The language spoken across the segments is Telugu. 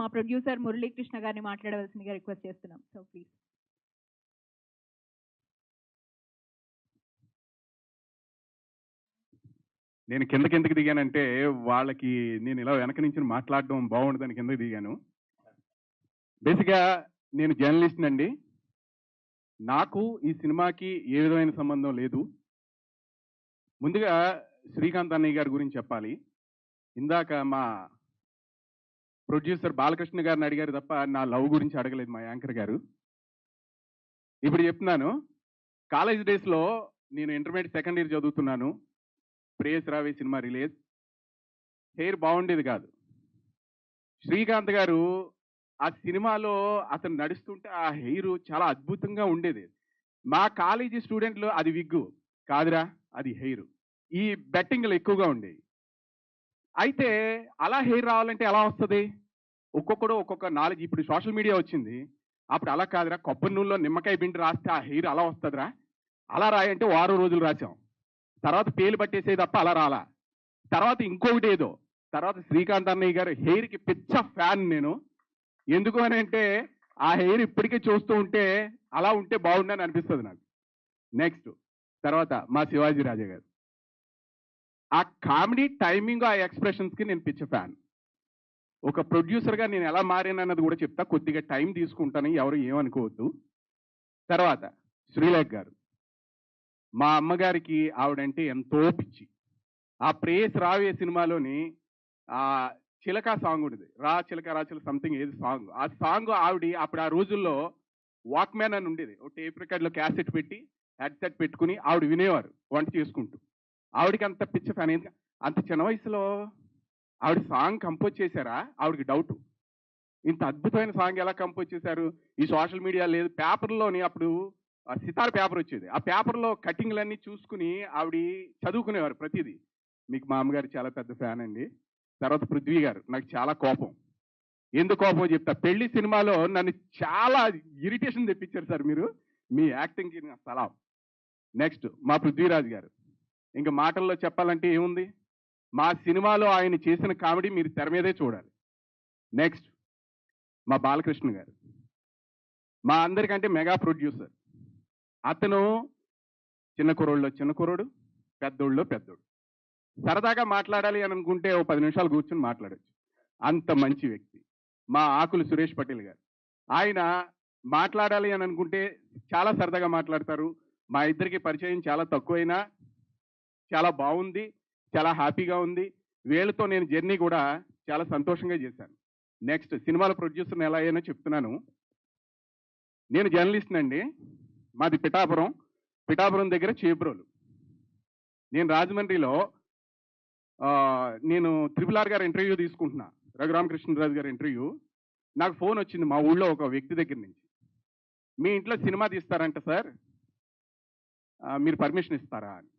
మా ప్రొడ్యూసర్ మురళీకృష్ణ గారిని మాట్లాడవలసిందిగా రిక్వెస్ట్ చేస్తున్నాం. So please. నేను కిందకి దిగానంటే వాళ్ళకి నేను ఇలా వెనక నుంచి మాట్లాడడం బాగుండదని కిందకి దిగాను. బేసిక్గా నేను జర్నలిస్ట్ అండి. నాకు ఈ సినిమాకి ఏ విధమైన సంబంధం లేదు. ముందుగా శ్రీకాంత్ అన్నయ్య గారి గురించి చెప్పాలి. ఇందాక మా ప్రొడ్యూసర్ బాలకృష్ణ గారిని అడిగారు తప్ప నా లవ్ గురించి అడగలేదు మా యాంకర్ గారు. ఇప్పుడు చెప్తున్నాను. కాలేజ్ డేస్లో నేను ఇంటర్మీడియట్ సెకండ్ ఇయర్ చదువుతున్నాను. ప్రేయస్ రావే సినిమా రిలీజ్. హెయిర్ బాగుండేది కాదు. శ్రీకాంత్ గారు ఆ సినిమాలో అతను నడుస్తుంటే ఆ హెయిర్ చాలా అద్భుతంగా ఉండేది. మా కాలేజీ స్టూడెంట్లు అది విగ్గు కాదురా, అది హెయిర్. ఈ బెట్టింగ్లు ఎక్కువగా ఉండేవి. అయితే అలా హెయిర్ రావాలంటే ఎలా వస్తుంది? ఒక్కొక్కడు ఒక్కొక్క నాలెడ్జ్. ఇప్పుడు సోషల్ మీడియా వచ్చింది. అప్పుడు అలా కాదురా, కొబ్బరి నూనెలో నిమ్మకాయ పిండి రాస్తే ఆ హెయిర్ అలా వస్తుందిరా, అలా రాయంటే వారం రోజులు రాసాం. తర్వాత పేలు పట్టేసేది తప్ప అలా రాలా. తర్వాత ఇంకొకటి ఏదో. తర్వాత శ్రీకాంత్ అన్నయ్య గారు హెయిర్కి పిచ్చ ఫ్యాన్ నేను. ఎందుకు అని అంటే ఆ హెయిర్ ఇప్పటికే చూస్తూ ఉంటే అలా ఉంటే బాగుండని అనిపిస్తుంది నాకు. నెక్స్ట్ తర్వాత మా శివాజీ రాజా గారు. ఆ కామెడీ టైమింగ్, ఆ ఎక్స్ప్రెషన్స్కి నేను పిచ్చ ఫ్యాన్. ఒక ప్రొడ్యూసర్గా నేను ఎలా మారానన్నది కూడా చెప్తా. కొద్దిగా టైం తీసుకుంటాను, ఎవరు ఏమనుకోవద్దు. తర్వాత శ్రీలేఖ గారు. మా అమ్మగారికి ఆవిడంటే ఎంతో పిచ్చి. ఆ ప్రేయస్ రావే సినిమాలోని ఆ చిలక సాంగ్ ఉండేది. రా చిలక రా చిలక సంథింగ్ ఏది సాంగ్. ఆ సాంగ్ ఆవిడ అప్పుడు ఆ రోజుల్లో వాక్మ్యాన్ అని ఉండేది. ఒక టేప్ రికార్డులో క్యాసెట్ పెట్టి హెడ్సెట్ పెట్టుకుని ఆవిడ వినేవారు వంట చేసుకుంటూ. ఆవిడకి అంత పిచ్చ ఫ్యాన్. అంత చిన్న వయసులో ఆవిడ సాంగ్ కంపోజ్ చేశారా? ఆవిడకి డౌట్. ఇంత అద్భుతమైన సాంగ్ ఎలా కంపోజ్ చేశారు? ఈ సోషల్ మీడియా లేదు. పేపర్లోని అప్పుడు సితార్ పేపర్ వచ్చేది. ఆ పేపర్లో కటింగ్లన్నీ చూసుకుని ఆవిడ చదువుకునేవారు ప్రతిదీ. మీకు మా అమ్మగారు చాలా పెద్ద ఫ్యాన్ అండి. తర్వాత పృథ్వీ గారు. నాకు చాలా కోపం. ఎందుకు కోపం చెప్తా. పెళ్లి సినిమాలో నన్ను చాలా ఇరిటేషన్ తెప్పించారు సార్ మీరు. మీ యాక్టింగ్కి నా సలాం. నెక్స్ట్ మా పృథ్వీరాజ్ గారు. ఇంకా మాటల్లో చెప్పాలంటే ఏముంది? మా సినిమాలో ఆయన చేసిన కామెడీ మీరు తెర మీదే చూడాలి. నెక్స్ట్ మా బాలకృష్ణ గారు. మా అందరికంటే మెగా ప్రొడ్యూసర్. అతను చిన్న కుర్రోళ్ళలో చిన్న కుర్రోడు, పెద్దోళ్ళలో పెద్దోడు. సరదాగా మాట్లాడాలి అని అనుకుంటే ఓ 10 నిమిషాలు కూర్చొని మాట్లాడచ్చు. అంత మంచి వ్యక్తి. మా ఆకులు సురేష్ పటేల్ గారు. ఆయన మాట్లాడాలి అని అనుకుంటే చాలా సరదాగా మాట్లాడతారు. మా ఇద్దరికి పరిచయం చాలా తక్కువైనా చాలా బాగుంది, చాలా హ్యాపీగా ఉంది. వీళ్ళతో నేను జర్నీ కూడా చాలా సంతోషంగా చేశాను. నెక్స్ట్ సినిమాల ప్రొడ్యూసర్ని ఎలా అయినా చెప్తున్నాను. నేను జర్నలిస్ట్ అండి. మాది పిఠాపురం. పిఠాపురం దగ్గర చేబ్రోలు. నేను రాజమండ్రిలో నేను RRR గారి ఇంటర్వ్యూ తీసుకుంటున్నా. రఘురామకృష్ణరాజు గారి ఇంటర్వ్యూ. నాకు ఫోన్ వచ్చింది మా ఊళ్ళో ఒక వ్యక్తి దగ్గర నుంచి. మీ ఇంట్లో సినిమా తీస్తారంట సార్, మీరు పర్మిషన్ ఇస్తారా అని.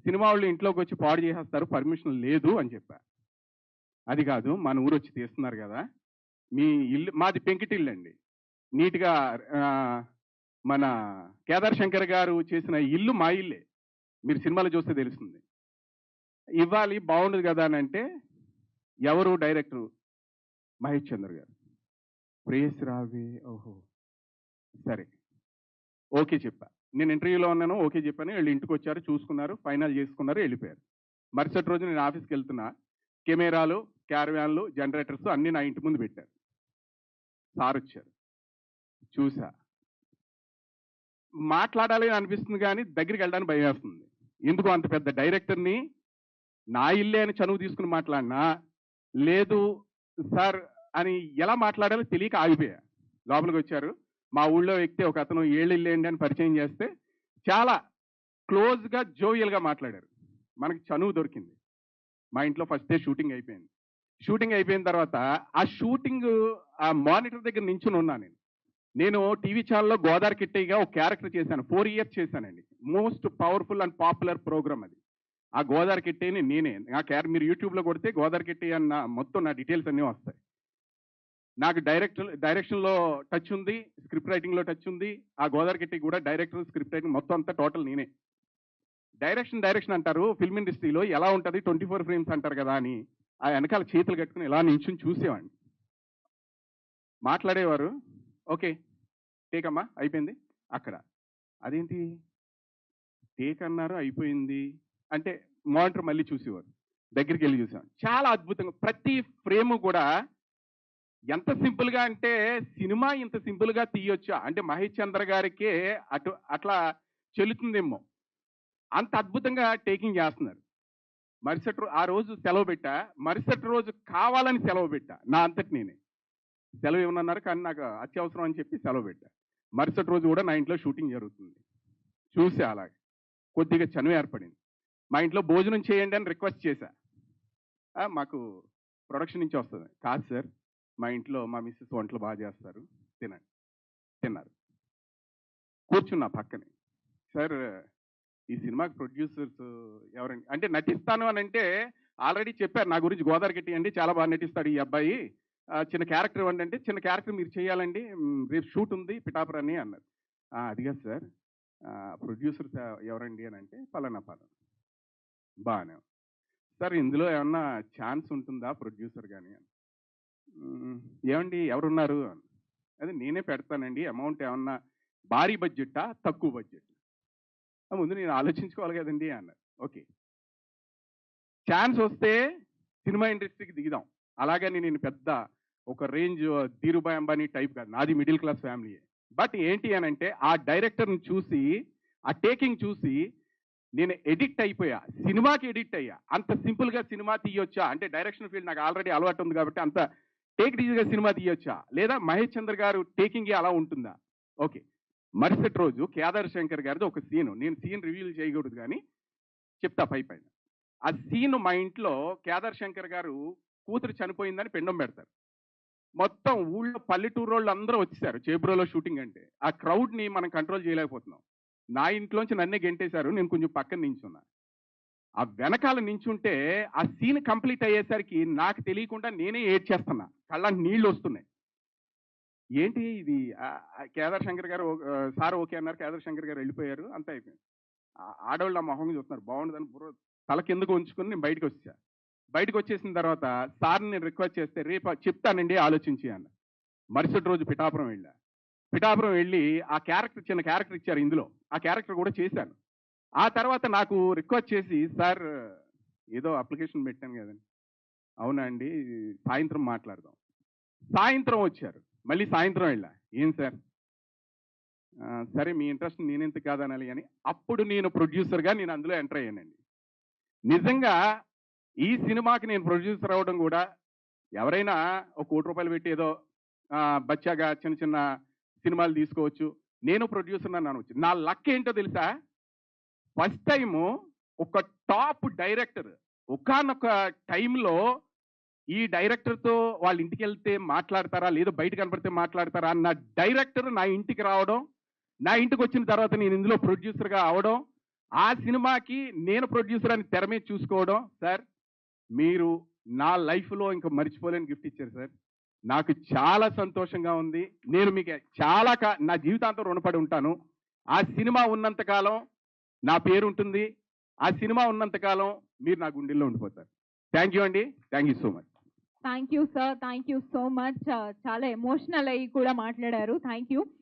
సినిమా వాళ్ళు ఇంట్లోకి వచ్చి పాడు చేసేస్తారు, పర్మిషన్ లేదు అని చెప్పా. అది కాదు, మన ఊరు వచ్చి తీస్తున్నారు కదా, మీ ఇల్లు మాది పెంకిటిల్లు అండి. నీట్గా మన కేదార్ శంకర్ గారు చేసిన ఇల్లు మా ఇల్లే. మీరు సినిమాలో చూస్తే తెలుస్తుంది. ఇవ్వాలి బాగుండదు కదా అని అంటే ఎవరు డైరెక్టరు? మహేష్ చంద్ర గారు. ప్రేయస్ రావే. ఓహో సరే ఓకే చెప్పా. నేను ఇంటర్వ్యూలో ఉన్నాను, ఓకే చెప్పాను. వీళ్ళు ఇంటికి వచ్చారు, చూసుకున్నారు, ఫైనల్ చేసుకున్నారు, వెళ్ళిపోయారు. మరుసటి రోజు నేను ఆఫీస్కి వెళ్తున్నా. కెమెరాలు, క్యారవాన్లు, జనరేటర్స్ అన్నీ నా ఇంటి ముందు పెట్టారు. సార్ వచ్చారు, చూసా. మాట్లాడాలి అని అనిపిస్తుంది కానీ దగ్గరికి వెళ్ళడానికి భయం వేస్తుంది. ఎందుకు అంత పెద్ద డైరెక్టర్ని నా ఇల్లే అని చనువు తీసుకుని మాట్లాడినా, లేదు సార్ అని ఎలా మాట్లాడాలో తెలియక ఆగిపోయా. లోపలికి వచ్చారు. మా ఊళ్ళో వ్యక్తి ఒక అతను ఇల్లేండి అని పరిచయం చేస్తే చాలా క్లోజ్గా జోవియల్గా మాట్లాడారు. మనకి చనువు దొరికింది. మా ఇంట్లో ఫస్ట్ డే షూటింగ్ అయిపోయింది. షూటింగ్ అయిపోయిన తర్వాత ఆ షూటింగ్ ఆ మానిటర్ దగ్గర నించుని ఉన్నా. నేను టీవీ ఛానల్లో గోదావరి కిట్టయ్యగా ఒక క్యారెక్టర్ చేశాను. 4 years చేశానండి. Most powerful and popular programme అది. ఆ గోదావరి కిట్టయ్యని నేనే. మీరు యూట్యూబ్లో కొడితే గోదావరి కిట్టయ్య అన్న మొత్తం నా డీటెయిల్స్ అన్నీ వస్తాయి. నాకు డైరెక్షన్లో టచ్ ఉంది, స్క్రిప్ట్ రైటింగ్లో టచ్ ఉంది. ఆ గోదావరి కిట్టయ్య కూడా డైరెక్టర్, స్క్రిప్ట్ రైటింగ్ మొత్తం అంతా టోటల్ నేనే. డైరెక్షన్ అంటారు ఫిల్మ్ ఇండస్ట్రీలో, ఎలా ఉంటుంది 24 frames అంటారు కదా అని ఆ వెనకాల చేతులు కట్టుకుని ఇలా నించుని చూసేవాడిని. మాట్లాడేవారు. ఓకే. టేక్ అమ్మా అయిపోయింది. అక్కడ. అదేంటి టేక్ అన్నారు అయిపోయింది. అంటే మానిటర్ మళ్ళీ చూసేవారు. దగ్గరికెళ్ళి చూసాం. చాలా అద్భుతంగా ప్రతి ఫ్రేము కూడా ఎంత సింపుల్‌గా అంటే సినిమా ఇంత సింపుల్‌గా తీయొచ్చా? అంటే 'మహేష్ చంద్ర' గారికే అట్లా చెల్లుతుందేమో. అంత అద్భుతంగా టేకింగ్ చేస్తున్నారు. ఆ రోజు సెలవు పెట్టా. మరుసటి రోజు కావాలని సెలవు పెట్టా. నా అంతట నేనే. సెలవు ఇవ్వనన్నారు కానీ నాకు అత్యవసరం అని చెప్పి సెలవు పెట్టా. మరుసటి రోజు కూడా నా ఇంట్లో షూటింగ్ జరుగుతుంది. చూసా అలాగే. కొద్దిగా చనువు ఏర్పడింది. మా ఇంట్లో భోజనం చేయండి అని రిక్వెస్ట్ చేశా. మాకు ప్రొడక్షన్ నుంచి వస్తది. కాదు సార్, మా ఇంట్లో మా మిసెస్ వంటలు బాగా చేస్తారు. తినండి. తిన్నారు. కూర్చున్నా పక్కనే. సార్ ఈ సినిమాకి ప్రొడ్యూసర్స్ ఎవరండి? అంటే నటిస్తాను అనంటే ఆల్రెడీ చెప్పారు నా గురించి 'గోదావరి గట్టి' అండి చాలా బాగా నటిస్తాడు ఈ అబ్బాయి. చిన్న క్యారెక్టర్ ఇవ్వండి అంటే, చిన్న క్యారెక్టర్ మీరు చేయాలండి. రేపు షూట్ ఉంది పిఠాపురం అని అన్నారు. అది కాదు సార్ ప్రొడ్యూసర్స్ ఎవరండి అని అంటే పలానా పలానా. బాగానే ఉంది. సార్ ఇందులో ఏమన్నా ఛాన్స్ ఉంటుందా ప్రొడ్యూసర్ గాని అని. ఏమండి ఎవరున్నారు అని. అది నేనే పెడతానండి. అమౌంట్ ఏమన్నా భారీ బడ్జెట్టా? తక్కువ బడ్జెట్? ముందు నేను ఆలోచించుకోవాలి కదండి అన్నారు. ఓకే. ఛాన్స్ వస్తే సినిమా ఇండస్ట్రీకి దిగుదాం. అలాగని నేను పెద్ద ఒక రేంజ్ ధీరుభాయ్ అంబానీ టైప్ కాదు. నాది మిడిల్ క్లాస్ ఫ్యామిలీయే. బట్ ఏంటి అనంటే ఆ డైరెక్టర్‌ని చూసి, ఆ టేకింగ్ చూసి నేను ఎడిక్ట్ అయిపోయా. సినిమాకి ఎడిక్ట్ అయ్యా. అంత సింపుల్‌గా సినిమా తీయొచ్చా? అంటే డైరెక్షన్ ఫీల్డ్ నాకు ఆల్రెడీ అలవాటు ఉంది కాబట్టి అంత టేక్ ఇట్ ఈజీగా సినిమా తీయొచ్చా? లేదా మహేష్ చంద్ర గారు టేకింగే అలా ఉంటుందా? ఓకే. మరుసటి రోజు కేదార్ శంకర్ గారిది ఒక సీను. నేను సీన్ రివీల్ చేయకూడదు గానీ చెప్తా పైపైన. ఆ సీన్ మా ఇంట్లో కేదార్ శంకర్ గారు కూతురు చనిపోయిందని పిండం పెడతారు. మొత్తం ఊళ్ళో పల్లెటూరోళ్ళు అందరూ వచ్చేసారు చేబ్రోలో షూటింగ్ అంటే. ఆ క్రౌడ్‌ని మనం కంట్రోల్ చేయలేకపోతున్నాం. నా ఇంట్లోంచి నన్నే గెంటేశారు. నేను కొంచెం పక్కన నించున్నా. ఆ వెనకాల నించుంటే ఆ సీన్ కంప్లీట్ అయ్యేసరికి నాకు తెలియకుండా నేనే ఏడ్చేస్తున్నా. కళ్ళంట నీళ్లొస్తున్నాయి. ఏంటి ఇది కేదార్ శంకర్ గారు సార్ ఓకే అన్నారు. కేదార్ శంకర్ గారు వెళ్ళిపోయారు. అంతా అయిపోయింది. ఆడోళ్ళు నా మొహం చూస్తున్నారు. బాగుండదని తల కిందకు ఉంచుకొని నేను బయటకొచ్చేసా. బయటకొచ్చేసిన తర్వాత సార్‌ని నేను రిక్వెస్ట్ చేస్తే రేపు చెప్తానండి ఆలోచించి అన్న. మరుసటి రోజు పిఠాపురం వెళ్ళా. పిఠాపురం వెళ్ళి ఆ క్యారెక్టర్ చిన్న క్యారెక్టర్ ఇచ్చారు ఇందులో. ఆ క్యారెక్టర్ కూడా చేశాను. ఆ తర్వాత నాకు రిక్వెస్ట్ చేసి సార్ ఏదో అప్లికేషన్ పెట్టాను కదండి. అవునా అండి సాయంత్రం మాట్లాడదాం. సాయంత్రం వచ్చారు. మళ్ళీ సాయంత్రం వెళ్ళా. ఏం సార్ సరే మీ ఇంట్రెస్ట్ నేనెందుకు కాదనాలి అని అప్పుడు నేను ప్రొడ్యూసర్‌గా నేను అందులో ఎంటర్ అయ్యానండి. నిజంగా ఈ సినిమాకి నేను ప్రొడ్యూసర్ అవ్వడం కూడా ఎవరైనా ఒక ₹1 కోటి పెట్టి ఏదో బచ్చాగా చిన్న చిన్న సినిమాలు తీసుకోవచ్చు. నేను ప్రొడ్యూసర్ అని అనవచ్చు. నా లక్ ఏంటో తెలుసా? ఫస్ట్ టైము ఒక టాప్ డైరెక్టర్ ఒకానొక టైంలో ఈ డైరెక్టర్‌తో వాళ్ళ ఇంటికెళ్తే మాట్లాడతారా? లేదా బయట కనపడితే మాట్లాడతారా? అన్న డైరెక్టర్ నా ఇంటికి రావడం, నా ఇంటికొచ్చిన తర్వాత నేను ఇందులో ప్రొడ్యూసర్‌గా అవ్వడం, ఆ సినిమాకి నేను ప్రొడ్యూసర్ అని తెర మీద చూసుకోవడం. సార్ మీరు నా లైఫ్‌లో ఇంక మర్చిపోలేని గిఫ్ట్ ఇచ్చారు సార్. నాకు చాలా సంతోషంగా ఉంది. నేను మీకు చాలా నా జీవితాంతం రుణపడి ఉంటాను. ఆ సినిమా ఉన్నంత కాలం నా పేరుంటుంది. ఆ సినిమా ఉన్నంత కాలం మీరు నా గుండెల్లో ఉండిపోతారు. థ్యాంక్ యూ అండి. Thank you so much. Thank you sir. Thank you so much. చాలా ఎమోషనల్ అయ్యి కూడా మాట్లాడారు. Thank you.